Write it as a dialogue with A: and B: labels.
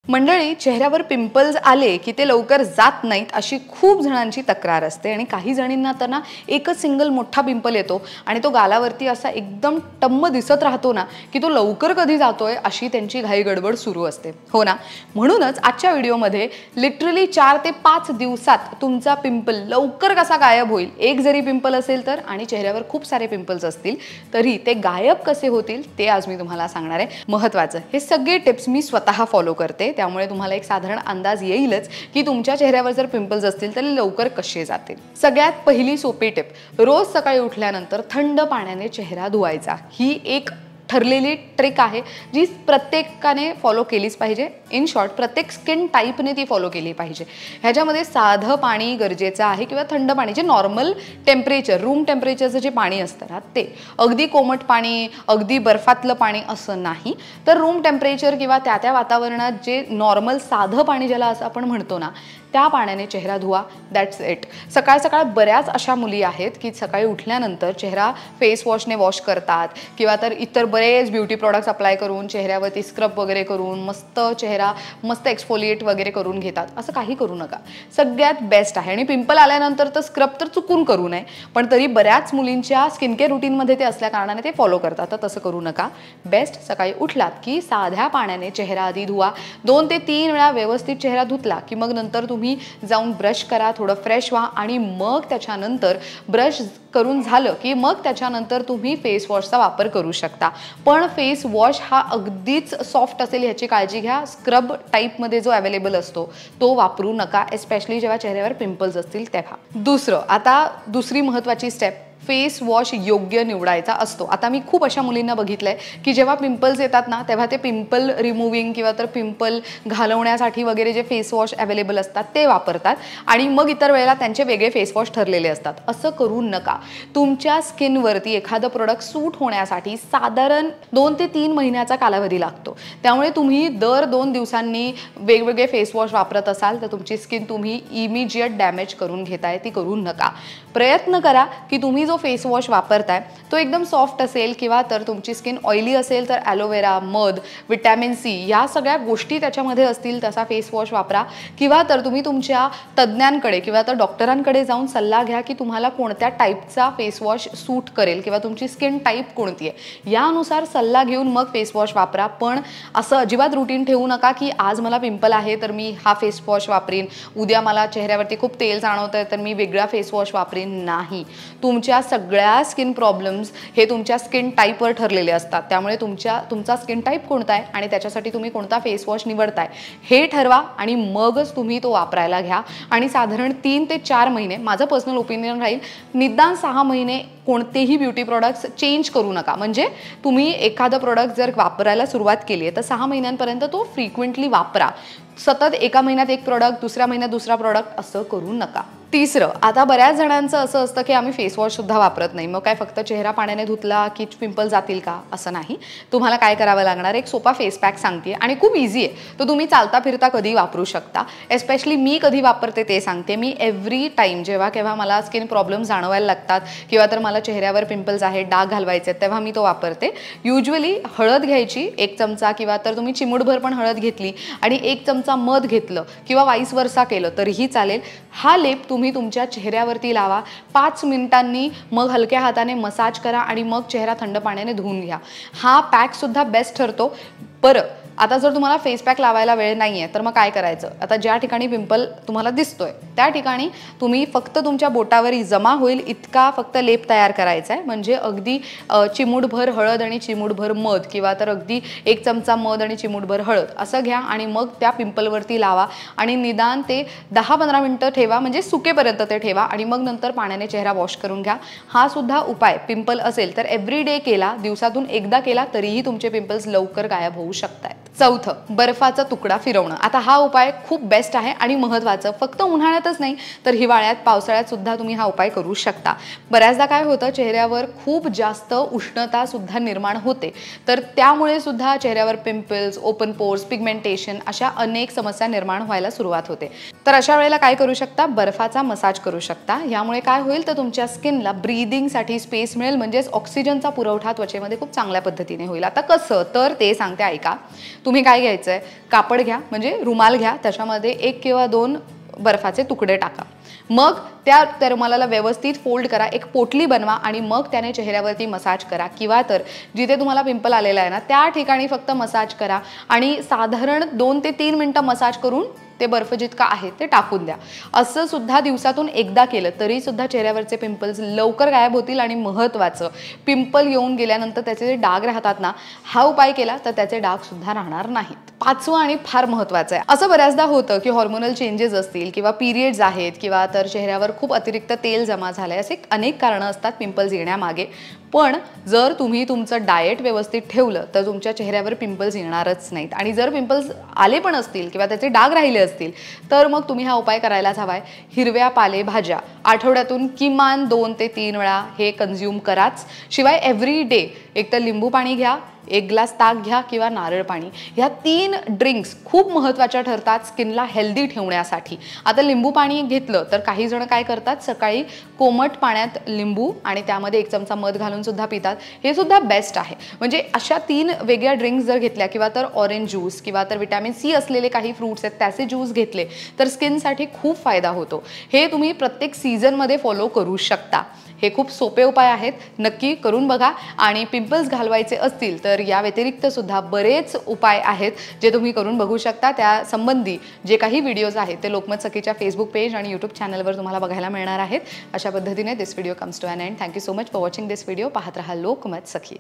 A: मंडळी, चेहऱ्यावर पिंपल्स आले की ते लवकर जात नाहीत अशी खूप जणांची तक्रार असते आणि काही जणींना तर ना एकच सिंगल मोठा पिंपल येतो आणि तो गालावरती असा एकदम टम्म दिसत राहतो ना की तो लवकर कधी जातोय अशी त्यांची घाई गडबड सुरू असते, हो ना? म्हणूनच आजच्या व्हिडिओमध्ये लिटरली 4 ते 5 दिवसात तुमचा पिंपल लवकर कसा गायब होईल, एक जरी पिंपल असेल तर आणि चेहऱ्यावर खूप सारे पिंपल्स असतील तरी ते गायब कसे होतील ते आज मी तुम्हाला सांगणार आहे. महत्त्वाचं, हे सगळे टिप्स मी स्वतः फॉलो करते, त्यामुळे तुम्हाला एक साधारण अंदाज येईलच की तुमच्या चेहऱ्यावर जर पिंपल्स असतील तर लवकर कसे जातील. सगळ्यात पहिली सोपी टिप, रोज सकाळी उठल्यानंतर थंड पाण्याने चेहरा धुवायचा. ही एक ठरलेली ट्रिक आहे जी प्रत्येकाने फॉलो केलीच पाहिजे. इन शॉर्ट, प्रत्येक स्किन टाईपने ती फॉलो केली पाहिजे. ह्याच्यामध्ये साधं पाणी गरजेचं आहे किंवा थंड पाणी, जे नॉर्मल टेम्परेचर, रूम टेम्परेचरचं जे पाणी असतं ना ते. अगदी कोमट पाणी, अगदी बर्फातलं पाणी असं नाही, तर रूम टेम्परेचर किंवा त्या वातावरणात जे नॉर्मल साधं पाणी ज्याला असं आपण म्हणतो ना त्या पाण्याने चेहरा धुवा. That's it. सकाळ सकाळ बऱ्याच अशा मुली आहेत की सकाळी उठल्यानंतर चेहरा फेस वॉशने वॉश करतात किंवा तर इतर बरेच ब्युटी प्रॉडक्ट्स अप्लाय करून चेहऱ्यावरती स्क्रब वगैरे करून मस्त एक्सफोलिएट वगैरे करून घेतात. असं काही करू नका. सगळ्यात बेस्ट आहे, आणि पिंपल आल्यानंतर तर स्क्रब तर चुकून करू नये, पण तरी बऱ्याच मुलींच्या स्किन केअर रुटीनमध्ये ते असल्या कारणाने ते फॉलो करतात, तर तसं करू नका. बेस्ट, सकाळी उठलात की साध्या पाण्याने चेहरा आधी धुवा. 2 ते 3 वेळा व्यवस्थित चेहरा धुतला की मग नंतर तुम्ही जाऊन ब्रश करा, थोडं फ्रेश व्हा आणि मग त्याच्यानंतर ब्रश करून झालं की मग त्याच्यानंतर तुम्ही फेस वॉशचा वापर करू शकता. पण फेस वॉश हा अगदीच सॉफ्ट असेल ह्याची काळजी घ्या. स्क्रब टाईपमध्ये जो अवेलेबल असतो तो वापरू नका, एस्पेशली जेव्हा चेहऱ्यावर पिंपल्स असतील तेव्हा. दुसरं, आता दुसरी महत्त्वाची स्टेप, फेस वॉश योग्य निवडायचा असतो. आता मी खूप अशा मुलींना बघितलंय की जेव्हा पिंपल्स येतात ना तेव्हा ते पिंपल रिमूव्हिंग किंवा तर पिंपल घालवण्यासाठी वगैरे जे फेस वॉश अवेलेबल असतात ते वापरतात आणि मग इतर वेळेला त्यांचे वेगळे फेस वॉश ठरलेले असतात. असं करू नका. तुमच्या स्किनवरती एखादं प्रोडक्ट सूट होण्यासाठी साधारण 2 ते 3 महिन्याचा कालावधी लागतो. त्यामुळे तुम्ही दर 2 दिवसांनी वेगवेगळे फेस वॉश वापरत असाल तर तुमची स्किन तुम्ही इमिजिएट डॅमेज करून घेताय, ती करू नका. प्रयत्न करा की तुम्ही जो फेस वॉश वापरताय तो एकदम सॉफ्ट असेल किंवा तर तुमची स्किन ऑइली असेल तर ॲलोवेरा, मध, विटॅमिन सी या सगळ्या गोष्टी त्याच्यामध्ये असतील तसा फेस वॉश वापरा. किंवा तर तुम्ही तुमच्या तज्ज्ञांकडे किंवा तर डॉक्टरांकडे जाऊन सल्ला घ्या की तुम्हाला कोणत्या टाईपचा फेस वॉश सूट करेल किंवा तुमची स्किन टाईप कोणती आहे यानुसार सल्ला घेऊन मग फेस वॉश वापरा. पण असं अजिबात रुटीन ठेवू नका की आज मला पिंपल आहे तर मी हा फेस वॉश वापरीन, उद्या मला चेहऱ्यावरती खूप तेल जाणवत आहे तर मी वेगळा फेस वॉश वापरीन. नाही, तुमच्या सगळ्या स्किन प्रॉब्लेम्स हे तुमच्या स्किन टाईपवर ठरलेले असतात. त्यामुळे तुमचा स्किन टाईप कोणता आहे आणि त्याच्यासाठी तुम्ही कोणता फेस वॉश निवडताय हे ठरवा आणि मगच तुम्ही तो वापरायला घ्या. आणि साधारण 3 ते 4 महिने, माझं पर्सनल ओपिनियन राहील, निदान 6 महिने कोणतेही ब्युटी प्रॉडक्ट्स चेंज करू नका. म्हणजे तुम्ही एखादं प्रोडक्ट जर वापरायला सुरुवात केली आहे तर 6 महिन्यांपर्यंत तो फ्रिक्वेंटली वापरा. सतत एका महिन्यात एक प्रोडक्ट, दुसऱ्या महिन्यात दुसरा प्रोडक्ट असं करू नका. तिसरं, आता बऱ्याच जणांचं असं असतं की आम्ही फेस वॉश सुद्धा वापरत नाही, मग काय फक्त चेहरा पाण्याने धुतला की पिंपल जातील का? असं नाही. तुम्हाला काय करावं लागणार, एक सोपा फेस पॅक सांगते आणि खूप इझी आहे. तो तुम्ही चालता फिरता कधी वापरू शकता. एस्पेशली मी कधी वापरते ते सांगते. मी एव्हरी टाईम जेव्हा केव्हा मला स्किन प्रॉब्लेम जाणवायला लागतात किंवा तर मला चेहऱ्यावर पिंपल्स आहेत, डाग घालवायचे आहेत, तेव्हा मी तो वापरते. युजली हळद घ्यायची 1 चमचा किंवा तर तुम्ही चिमूटभर पण हळद घेतली आणि 1 चमचा मध घेतलं किंवा वाईस वर्सा केलं तरीही चालेल. हा लेप तुम्ही तुमच्या चेहऱ्यावरती लावा. 5 मिनिटांनी मग हलक्या हाताने मसाज करा आणि मग चेहरा थंड पाण्याने धुवून घ्या. हा पॅक सुद्धा बेस्ट ठरतो. बरं, आता जर तुम्हाला फेस पॅक लावायला वेळ नाही आहे तर मग काय करायचं, आता ज्या ठिकाणी पिंपल तुम्हाला दिसतोय त्या ठिकाणी तुम्ही फक्त तुमच्या बोटावर जमा होईल इतका फक्त लेप तयार करायचा आहे. म्हणजे अगदी चिमूटभर हळद आणि चिमूटभर मध किंवा तर अगदी 1 चमचा मध आणि चिमूटभर हळद असं घ्या आणि मग त्या पिंपलवरती लावा आणि निदान ते 10-15 मिनिटं ठेवा, म्हणजे सुकेपर्यंत ते ठेवा आणि मग नंतर पाण्याने चेहरा वॉश करून घ्या. हा सुद्धा उपाय पिंपल असेल तर एव्हरी डे केला, दिवसातून एकदा केला तरीही तुमचे पिंपल्स लवकर गायब होऊ शकतात. चौथं, बर्फाचा तुकडा फिरवणं. आता हा उपाय खूप बेस्ट आहे आणि महत्त्वाचं. फक्त उन्हाळ्यातच नाही तर हिवाळ्यात, पावसाळ्यात सुद्धा तुम्ही हा उपाय करू शकता. बऱ्याचदा काय होतं, चेहऱ्यावर खूप जास्त उष्णता सुद्धा निर्माण होते, तर त्यामुळे सुद्धा चेहऱ्यावर पिंपल्स, ओपन पोर्स, पिगमेंटेशन अशा अनेक समस्या निर्माण व्हायला सुरुवात होते. तर अशा वेळेला काय करू शकता, बर्फाचा मसाज करू शकता. यामुळे काय होईल तर तुमच्या स्किनला ब्रीदिंगसाठी स्पेस मिळेल, म्हणजेच ऑक्सिजनचा पुरवठा त्वचेमध्ये खूप चांगल्या पद्धतीने होईल. आता कसं तर ते सांगते, ऐका. तुम्ही काय घ्यायचं आहे, कापड घ्या म्हणजे रुमाल घ्या, त्याच्यामध्ये 1 किंवा 2 बर्फाचे तुकडे टाका. मग त्या रुमालाला व्यवस्थित फोल्ड करा, एक पोटली बनवा आणि मग त्याने चेहऱ्यावरती मसाज करा किंवा तर जिथे तुम्हाला पिंपल आलेला आहे ना त्या ठिकाणी फक्त मसाज करा आणि साधारण 2 ते 3 मिनिटं मसाज करून ते बर्फ जितका आहे ते टाकून द्या. असं सुद्धा दिवसातून एकदा केलं तरी सुद्धा चेहऱ्यावरचे पिंपल्स लवकर गायब होतील. आणि महत्त्वाचं, पिंपल येऊन गेल्यानंतर त्याचे जे डाग राहतात ना, हा उपाय केला तर त्याचे डाग सुद्धा राहणार नाहीत. 5वं आणि फार महत्त्वाचं आहे, असं बऱ्याचदा होतं की हॉर्मोनल चेंजेस असतील किंवा पिरियड्स आहेत किंवा तर चेहऱ्यावर खूप अतिरिक्त तेल जमा झालंय, असे अनेक कारणं असतात पिंपल्स येण्यामागे. पण जर तुम्ही तुमचं डाएट व्यवस्थित ठेवलं तर तुमच्या चेहऱ्यावर पिंपल्स येणारच नाहीत. आणि जर पिंपल्स आले पण असतील किंवा त्याचे डाग राहिले असतील तर मग तुम्ही हा उपाय करायलाच हवाय. हिरव्या पालेभाज्या आठवड्यातून किमान 2 ते 3 वेळा हे कंझ्युम कराच. शिवाय एव्हरी डे एकतर लिंबू पाणी घ्या, 1 ग्लास ताक घ्या किंवा नारळ पाणी. ह्या 3 ड्रिंक्स खूप महत्त्वाच्या ठरतात स्किनला हेल्दी ठेवण्यासाठी. आता लिंबू पाणी घेतलं तर काही जण काय करतात, सकाळी कोमट पाण्यात लिंबू आणि त्यामध्ये 1 चमचा मध घालून सुद्धा पितात. हे सुद्धा बेस्ट आहे. म्हणजे अशा 3 वेगळ्या ड्रिंक्स जर घेतल्या किंवा तर ऑरेंज ज्यूस किंवा तर विटॅमिन सी असलेले काही फ्रूट्स आहेत त्याचे ज्यूस घेतले तर स्किनसाठी खूप फायदा होतो. हे तुम्ही प्रत्येक सीझनमध्ये फॉलो करू शकता. हे खूप सोपे उपाय आहेत, नक्की करून बघा. आणि पिंपल्स घालवायचे असतील तर या व्यतिरिक्त सुद्धा बरेच उपाय आहेत जे तुम्ही करून बघू शकता. त्या संबंधी जे काही व्हिडिओज आहेत ते लोकमत सखीच्या फेसबुक पेज आणि यूट्यूब चॅनलवर तुम्हाला बघायला मिळणार आहेत. अशा पद्धतीने this video comes to an end. Thank you so much for watching this video. पाहत रहा लोकमत सखी.